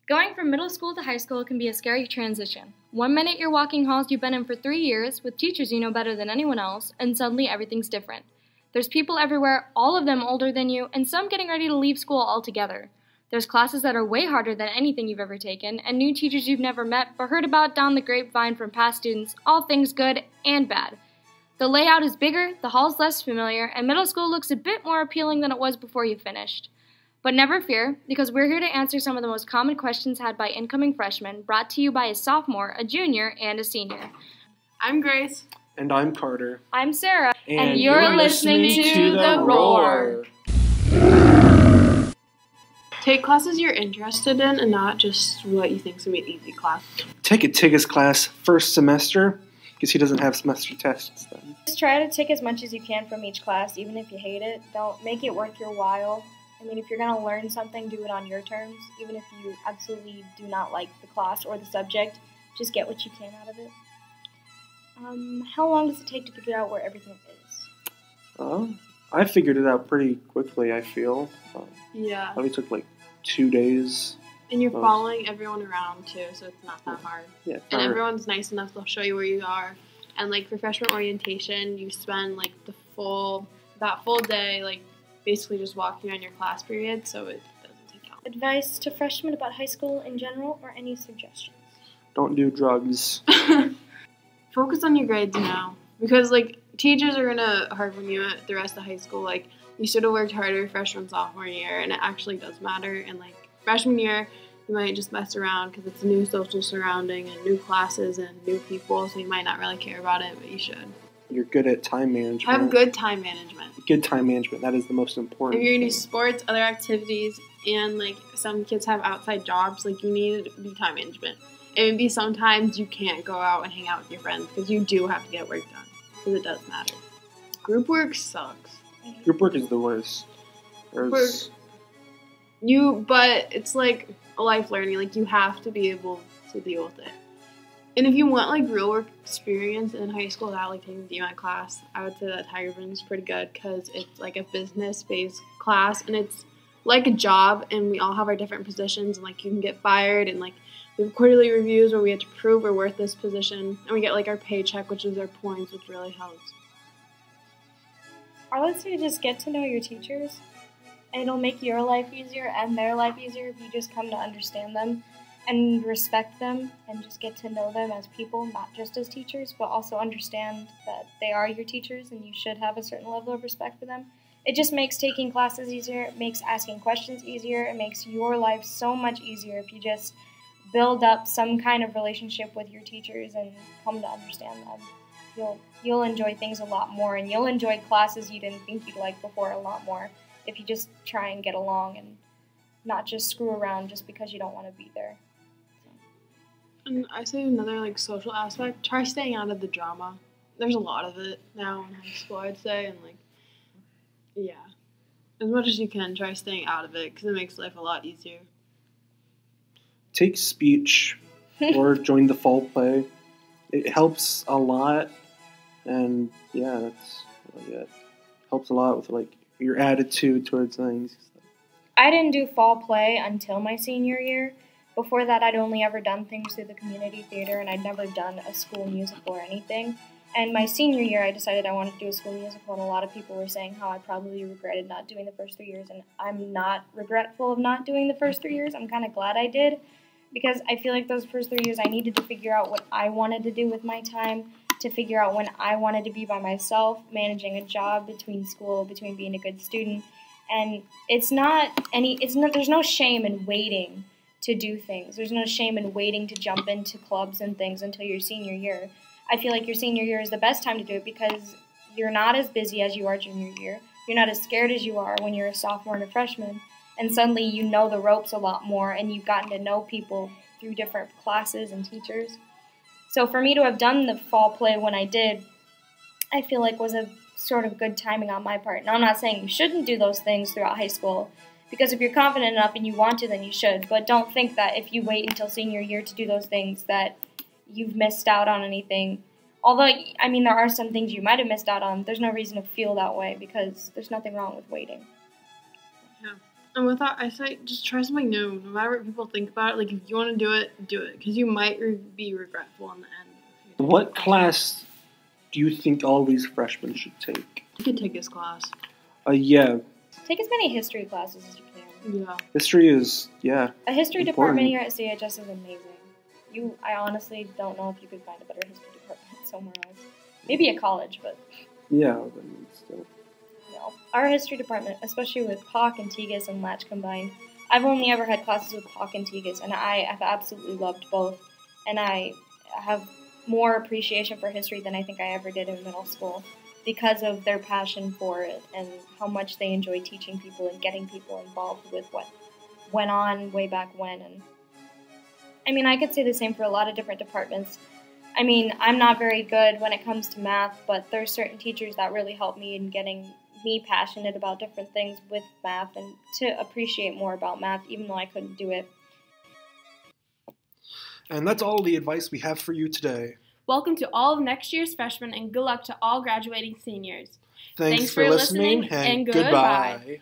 Going from middle school to high school can be a scary transition. 1 minute you're walking halls you've been in for 3 years with teachers you know better than anyone else, and suddenly everything's different. There's people everywhere, all of them older than you, and some getting ready to leave school altogether. There's classes that are way harder than anything you've ever taken, and new teachers you've never met but heard about down the grapevine from past students, all things good and bad. The layout is bigger, the hall's less familiar, and middle school looks a bit more appealing than it was before you finished. But never fear, because we're here to answer some of the most common questions had by incoming freshmen, brought to you by a sophomore, a junior, and a senior. I'm Grace. And I'm Carter. I'm Sarah. And you're listening to The Roar. Take classes you're interested in and not just what you think is going to be an easy class. Take a Tigges class first semester, because he doesn't have semester tests then. Just try to take as much as you can from each class, even if you hate it. Don't make it worth your while. I mean, if you're going to learn something, do it on your terms. Even if you absolutely do not like the class or the subject, just get what you can out of it. How long does it take to figure out where everything is? I figured it out pretty quickly, I feel. Yeah. It only took like 2 days. And you're following everyone around, too, so it's not that hard. Yeah. And everyone's nice enough, they'll show you where you are. And, like, for freshman orientation, you spend, like, that full day, like, basically just walking around your class period, so it doesn't take long. Advice to freshmen about high school in general, or any suggestions? Don't do drugs. Focus on your grades now, because, like, teachers are going to harp on you at the rest of high school. Like, you should have worked harder freshman, sophomore year, and it actually does matter. And, like, freshman year, you might just mess around because it's a new social surrounding and new classes and new people, so you might not really care about it, but you should. You're good at time management. Have good time management. Good time management. That is the most important If you're going to thing. do sports, other activities, and, like, some kids have outside jobs, like, you need to be time management. And maybe sometimes you can't go out and hang out with your friends because you do have to get work done, because it does matter. Group work sucks. Group work is the worst. But it's like a life learning. Like, you have to be able to deal with it. And if you want, like, real work experience in high school without, like, taking the DMAT class, I would say that Tigerman is pretty good because it's, like, a business-based class, and it's like a job, and we all have our different positions, and, like, you can get fired, and, like, we have quarterly reviews where we have to prove we're worth this position, and we get, like, our paycheck, which is our points, which really helps. I would say just get to know your teachers. It'll make your life easier and their life easier if you just come to understand them and respect them and just get to know them as people, not just as teachers, but also understand that they are your teachers and you should have a certain level of respect for them. It just makes taking classes easier, it makes asking questions easier, it makes your life so much easier if you just build up some kind of relationship with your teachers and come to understand them. You'll enjoy things a lot more, and you'll enjoy classes you didn't think you'd like before a lot more if you just try and get along and not just screw around just because you don't want to be there. And I say another, like, social aspect, try staying out of the drama. There's a lot of it now in high school, I'd say, and, like, yeah. As much as you can, try staying out of it because it makes life a lot easier. Take speech or join the fall play. It helps a lot, and yeah, that's really it. Helps a lot with, like, your attitude towards things. I didn't do fall play until my senior year. Before that, I'd only ever done things through the community theater, and I'd never done a school musical or anything. And my senior year, I decided I wanted to do a school musical, and a lot of people were saying how I probably regretted not doing the first 3 years, and I'm not regretful of not doing the first 3 years. I'm kind of glad I did, because I feel like those first 3 years I needed to figure out what I wanted to do with my time, to figure out when I wanted to be by myself, managing a job between school, between being a good student. And there's no shame in waiting to do things. There's no shame in waiting to jump into clubs and things until your senior year. I feel like your senior year is the best time to do it because you're not as busy as you are junior year. You're not as scared as you are when you're a sophomore and a freshman. And suddenly you know the ropes a lot more and you've gotten to know people through different classes and teachers. So for me to have done the fall play when I did, I feel like was a sort of good timing on my part. Now, I'm not saying you shouldn't do those things throughout high school, because if you're confident enough and you want to, then you should. But don't think that if you wait until senior year to do those things that you've missed out on anything. Although, I mean, there are some things you might have missed out on. There's no reason to feel that way because there's nothing wrong with waiting. Yeah. And with that, I say just try something new. No matter what people think about it, like if you want to do it, do it. Because you might be regretful in the end. What class do you think all these freshmen should take? You could take this class. Yeah. Take as many history classes as you can. Yeah. History is, yeah. A history important. department here at CHS is amazing. I honestly don't know if you could find a better history department somewhere else. Maybe a college, but Yeah, but still. no. Our history department, especially with POC and TGIS and Latch combined, I've only ever had classes with POC and TGIS, and I have absolutely loved both. And I have more appreciation for history than I think I ever did in middle school because of their passion for it and how much they enjoy teaching people and getting people involved with what went on way back when. And I mean, I could say the same for a lot of different departments. I mean, I'm not very good when it comes to math, but there's certain teachers that really help me in getting me passionate about different things with math and to appreciate more about math, even though I couldn't do it. And that's all the advice we have for you today. Welcome to all of next year's freshmen and good luck to all graduating seniors. Thanks for listening and goodbye.